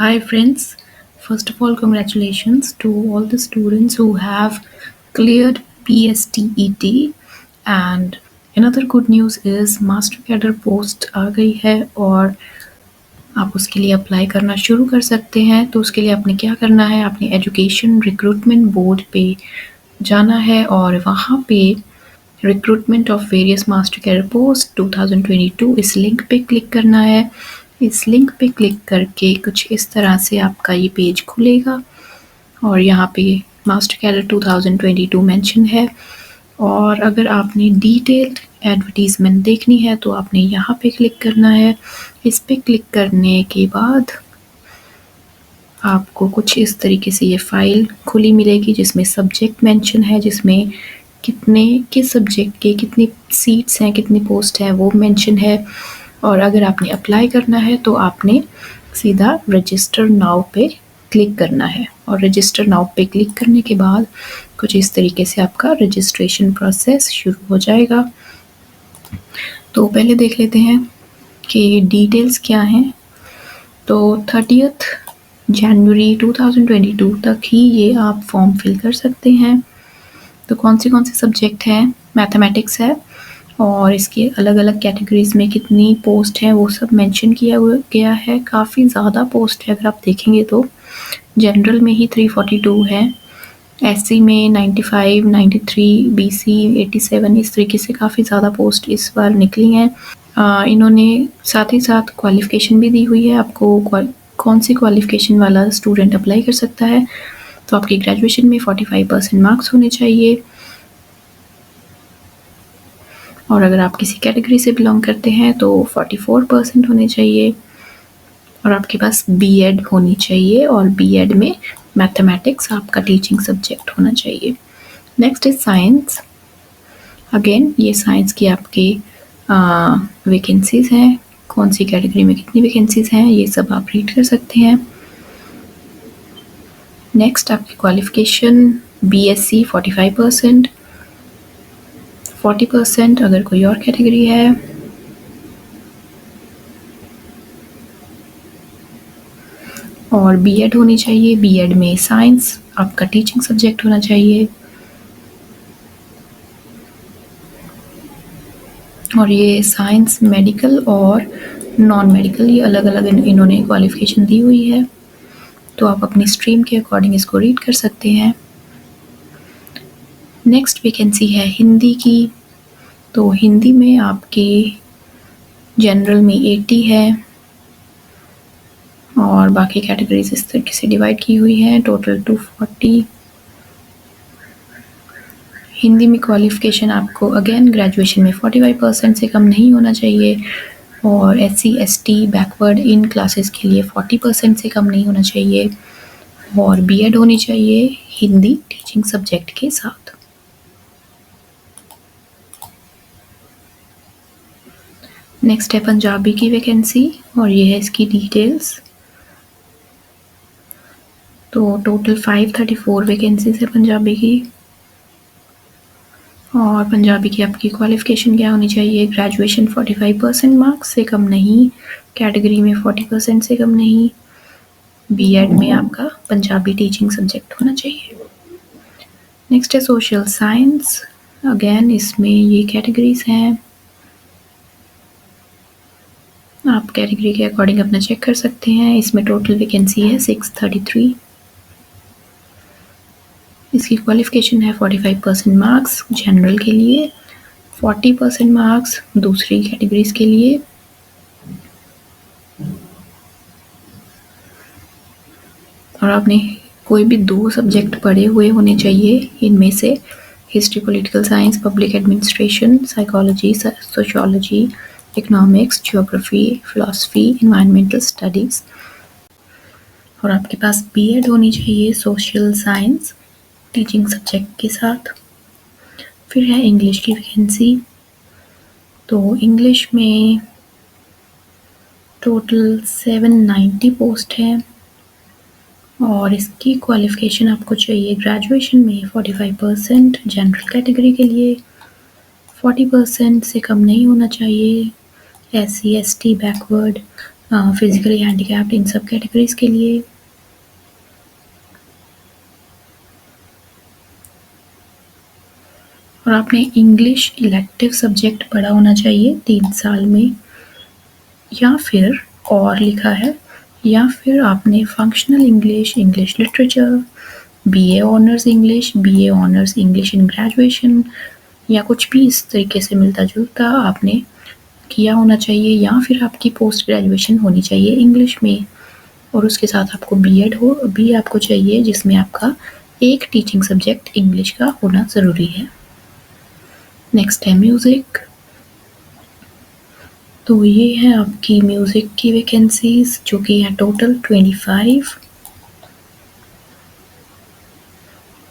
Hi friends, first of all congratulations to all the students who have cleared PSTET and another good news is master cadre post आ गई है और आप उसके लिए apply करना शुरू कर सकते हैं। तो उसके लिए आपने क्या करना है, आपने एजुकेशन रिक्रूटमेंट बोर्ड पे जाना है और वहाँ पे recruitment of various master cadre post 2022 इस लिंक पे क्लिक करना है। इस लिंक पे क्लिक करके कुछ इस तरह से आपका ये पेज खुलेगा और यहाँ पे मास्टर कैडर 2022 मेंशन है। और अगर आपने डिटेल्ड एडवर्टीजमेंट देखनी है तो आपने यहाँ पे क्लिक करना है। इस पे क्लिक करने के बाद आपको कुछ इस तरीके से ये फाइल खुली मिलेगी जिसमें सब्जेक्ट मेंशन है, जिसमें किस सब्जेक्ट के कितनी सीट्स हैं, कितनी पोस्ट है वो मेंशन है। और अगर आपने अप्लाई करना है तो आपने सीधा रजिस्टर नाउ पे क्लिक करना है और रजिस्टर नाउ पे क्लिक करने के बाद कुछ इस तरीके से आपका रजिस्ट्रेशन प्रोसेस शुरू हो जाएगा। तो पहले देख लेते हैं कि डिटेल्स क्या हैं। तो 30 जनवरी 2022 तक ही ये आप फॉर्म फिल कर सकते हैं। तो कौन से सब्जेक्ट हैं, मैथमेटिक्स है और इसके अलग अलग कैटेगरीज में कितनी पोस्ट है वो सब मेंशन किया गया है। काफ़ी ज़्यादा पोस्ट है, अगर आप देखेंगे तो जनरल में ही 342 है, एससी में 95, 93, बीसी 87, इस तरीके से काफ़ी ज़्यादा पोस्ट इस बार निकली हैं। इन्होंने साथ ही साथ क्वालिफ़िकेशन भी दी हुई है, आपको कौन सी क्वालिफ़िकेशन वाला स्टूडेंट अप्लाई कर सकता है। तो आपकी ग्रेजुएशन में 45% मार्क्स होने चाहिए और अगर आप किसी कैटेगरी से बिलोंग करते हैं तो 44% होने चाहिए और आपके पास बीएड होनी चाहिए और बीएड में मैथमेटिक्स आपका टीचिंग सब्जेक्ट होना चाहिए। Next is science. अगेन ये साइंस की आपके वैकेंसीज हैं, कौन सी कैटेगरी में कितनी वैकेंसीज हैं ये सब आप रीड कर सकते हैं। नेक्स्ट आपकी क्वालिफिकेशन बीएससी 45%, 40% अगर कोई और कैटेगरी है। और बीएड होनी चाहिए, बीएड में साइंस आपका टीचिंग सब्जेक्ट होना चाहिए। और ये साइंस मेडिकल और नॉन मेडिकल ये अलग अलग इन्होंने क्वालिफिकेशन दी हुई है, तो आप अपनी स्ट्रीम के अकॉर्डिंग इसको रीड कर सकते हैं। नेक्स्ट वैकेंसी है हिंदी की। तो हिंदी में आपके जनरल में 80 है और बाकी कैटेगरीज इस तरीके से डिवाइड की हुई हैं, टोटल 240। हिंदी में क्वालिफिकेशन आपको अगेन ग्रेजुएशन में 45% से कम नहीं होना चाहिए और एससी एसटी बैकवर्ड इन क्लासेस के लिए 40% से कम नहीं होना चाहिए और बीएड होनी चाहिए हिंदी टीचिंग सब्जेक्ट के साथ। नेक्स्ट है पंजाबी की वैकेंसी और ये है इसकी डिटेल्स। तो टोटल 534 वैकेंसीज है पंजाबी की और पंजाबी की आपकी क्वालिफिकेशन क्या होनी चाहिए, ग्रेजुएशन 45% मार्क्स से कम नहीं, कैटेगरी में 40% से कम नहीं, बीएड में आपका पंजाबी टीचिंग सब्जेक्ट होना चाहिए। नेक्स्ट है सोशल साइंस। अगेन इसमें ये कैटेगरीज हैं, आप कैटेगरी के अकॉर्डिंग अपना चेक कर सकते हैं। इसमें टोटल वैकेंसी है 633। इसकी क्वालिफिकेशन है 45% मार्क्स जनरल के लिए, 40% मार्क्स दूसरी कैटेगरीज के लिए। और आपने कोई भी 2 सब्जेक्ट पढ़े हुए होने चाहिए इनमें से, history, political science, public administration, psychology, sociology, economics, geography, philosophy, environmental studies. और आपके पास बीएड होनी चाहिए सोशल साइंस टीचिंग सब्जेक्ट के साथ। फिर है इंग्लिश की वैकेंसी। तो इंग्लिश में टोटल 790 पोस्ट है और इसकी क्वालिफिकेशन आपको चाहिए ग्रेजुएशन में 45% जनरल कैटेगरी के लिए, 40% से कम नहीं होना चाहिए SC ST backward physically handicapped, इन सब कैटेगरीज के लिए। और आपने इंग्लिश इलेक्टिव सब्जेक्ट पढ़ा होना चाहिए 3 साल में, या फिर और लिखा है, या फिर आपने functional English, English literature, BA honours English, BA honours English in graduation, या कुछ भी इस तरीके से मिलता जुलता आपने किया होना चाहिए, या फिर आपकी पोस्ट ग्रेजुएशन होनी चाहिए इंग्लिश में, और उसके साथ आपको बीएड हो भी आपको चाहिए, जिसमें आपका एक टीचिंग सब्जेक्ट इंग्लिश का होना ज़रूरी है। नेक्स्ट है म्यूज़िक। तो ये है आपकी म्यूज़िक की वैकेंसीज़, जो कि है टोटल 25,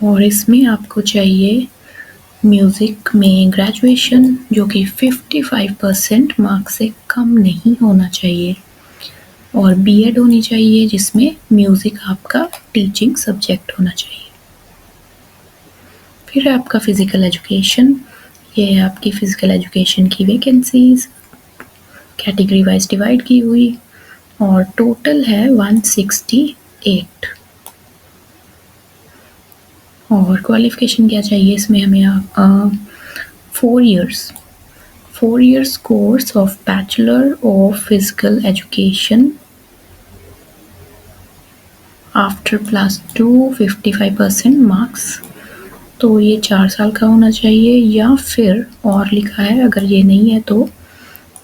और इसमें आपको चाहिए म्यूज़िक में ग्रेजुएशन, जो कि 55% मार्क्स से कम नहीं होना चाहिए, और बीएड होनी चाहिए जिसमें म्यूज़िक आपका टीचिंग सब्जेक्ट होना चाहिए। फिर है आपका फ़िज़िकल एजुकेशन। ये है आपकी फ़िज़िकल एजुकेशन की वैकेंसीज़, कैटेगरी वाइज डिवाइड की हुई, और टोटल है 168। और क्वालिफ़िकेशन क्या चाहिए इसमें हमें 4 years course of bachelor of physical education after +2 55% marks. तो ये 4 साल का होना चाहिए, या फिर और लिखा है अगर ये नहीं है तो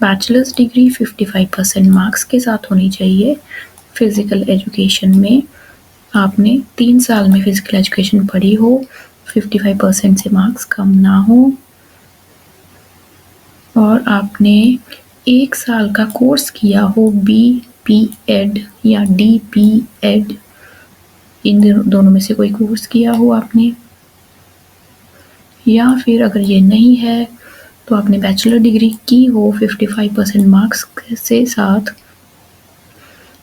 बैचलर्स डिग्री 55% मार्क्स के साथ होनी चाहिए। फिज़िकल एजुकेशन में आपने 3 साल में फिज़िकल एजुकेशन पढ़ी हो, 55% से मार्क्स कम ना हो, और आपने 1 साल का कोर्स किया हो BPEd या DPEd, इन दोनों में से कोई कोर्स किया हो आपने, या फिर अगर ये नहीं है तो आपने बैचलर डिग्री की हो 55% मार्क्स से साथ,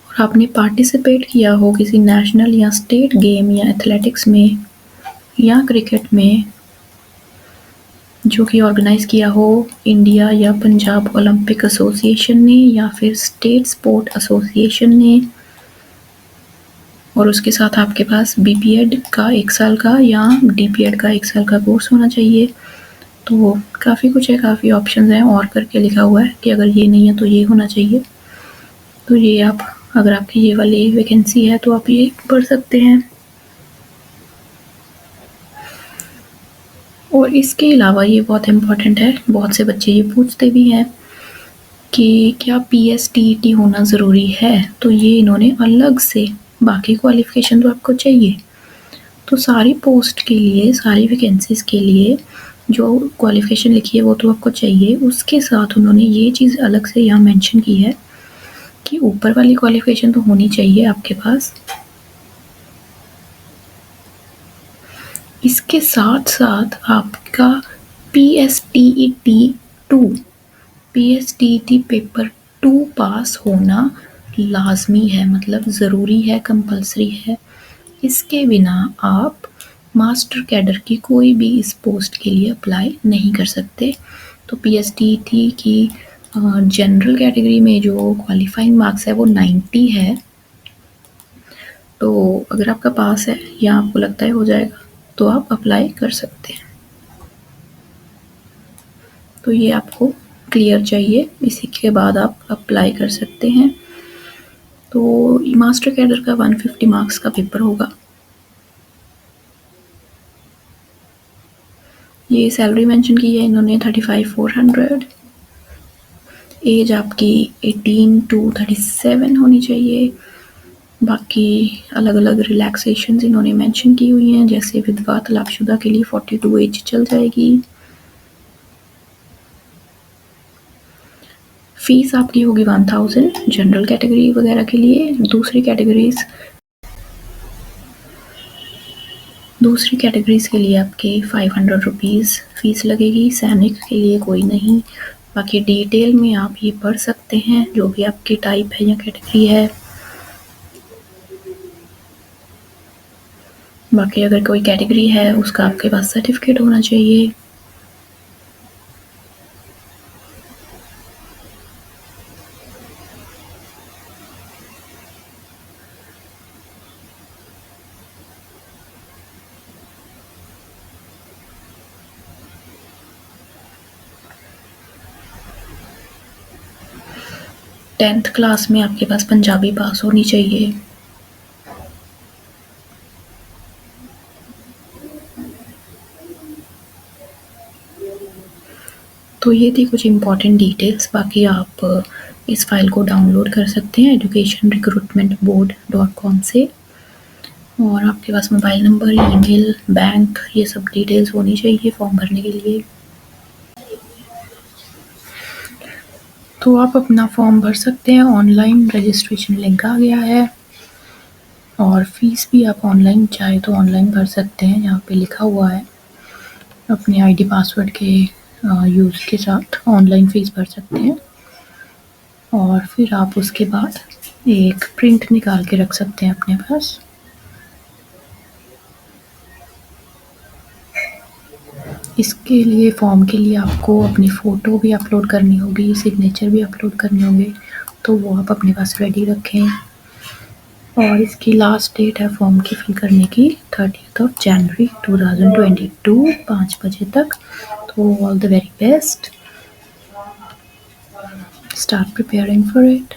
और आपने पार्टिसिपेट किया हो किसी नेशनल या स्टेट गेम या एथलेटिक्स में या क्रिकेट में, जो कि ऑर्गेनाइज़ किया हो इंडिया या पंजाब ओलंपिक एसोसिएशन ने या फिर स्टेट स्पोर्ट एसोसिएशन ने, और उसके साथ आपके पास बीपीएड का 1 साल का या डीपीएड का 1 साल का कोर्स होना चाहिए। तो काफ़ी कुछ है, काफ़ी ऑप्शंस हैं, और करके लिखा हुआ है कि अगर ये नहीं है तो ये होना चाहिए। तो ये आप, अगर आपकी ये वाली वैकेंसी है तो आप ये पढ़ सकते हैं। और इसके अलावा ये बहुत इम्पॉर्टेंट है, बहुत से बच्चे ये पूछते भी हैं कि क्या PSTET होना ज़रूरी है, तो ये इन्होंने अलग से, बाकी क्वालिफ़िकेशन तो आपको चाहिए, तो सारी पोस्ट के लिए, सारी वैकेंसीज़ के लिए जो क्वालिफ़िकेशन लिखी है वो तो आपको चाहिए, उसके साथ उन्होंने ये चीज़ अलग से यहाँ मेंशन की है कि ऊपर वाली क्वालिफ़िकेशन तो होनी चाहिए आपके पास, इसके साथ साथ आपका PSTET पेपर 2 पास होना लाजमी है, मतलब ज़रूरी है, कंपलसरी है। इसके बिना आप मास्टर कैडर की कोई भी इस पोस्ट के लिए अप्लाई नहीं कर सकते। तो PSTET की जनरल कैटेगरी में जो क्वालिफाइंग मार्क्स है वो 90 है, तो अगर आपका पास है या आपको लगता है हो जाएगा तो आप अप्लाई कर सकते हैं। तो ये आपको क्लियर चाहिए, इसी के बाद आप अप्लाई कर सकते हैं। तो मास्टर कैडर का 150 मार्क्स का पेपर होगा। ये सैलरी मेंशन की है इन्होंने 35,400। एज आपकी 18 to 37 होनी चाहिए। बाकी अलग अलग रिलैक्सेशंस इन्होंने मेंशन की हुई हैं, जैसे विधवा तलाकशुदा के लिए 42 एज चल जाएगी। फीस आपकी होगी 1000 जनरल कैटेगरी वगैरह के लिए। दूसरी कैटेगरीज के लिए आपके 500 रुपीज़ फ़ीस लगेगी, सैनिक के लिए कोई नहीं। बाकी डिटेल में आप ये पढ़ सकते हैं, जो भी आपकी टाइप है या कैटेगरी है। बाकी अगर कोई कैटेगरी है उसका आपके पास सर्टिफिकेट होना चाहिए। 10th क्लास में आपके पास पंजाबी पास होनी चाहिए। तो ये थी कुछ इम्पॉर्टेंट डिटेल्स। बाकी आप इस फाइल को डाउनलोड कर सकते हैं educationrecruitmentboard.com से, और आपके पास मोबाइल नंबर, ईमेल, बैंक, ये सब डिटेल्स होनी चाहिए फॉर्म भरने के लिए। तो आप अपना फॉर्म भर सकते हैं। ऑनलाइन रजिस्ट्रेशन लिंक आ गया है, और फीस भी आप ऑनलाइन चाहे तो ऑनलाइन भर सकते हैं। यहाँ पे लिखा हुआ है, अपने आईडी पासवर्ड के यूज़ के साथ ऑनलाइन फ़ीस भर सकते हैं। और फिर आप उसके बाद एक प्रिंट निकाल के रख सकते हैं अपने पास। इसके लिए फॉर्म के लिए आपको अपनी फ़ोटो भी अपलोड करनी होगी, सिग्नेचर भी अपलोड करने होंगे, तो वो आप अपने पास रेडी रखें। और इसकी लास्ट डेट है फॉर्म की फिल करने की 30th जनवरी 2022 5 बजे तक। तो all the very best, start preparing for it.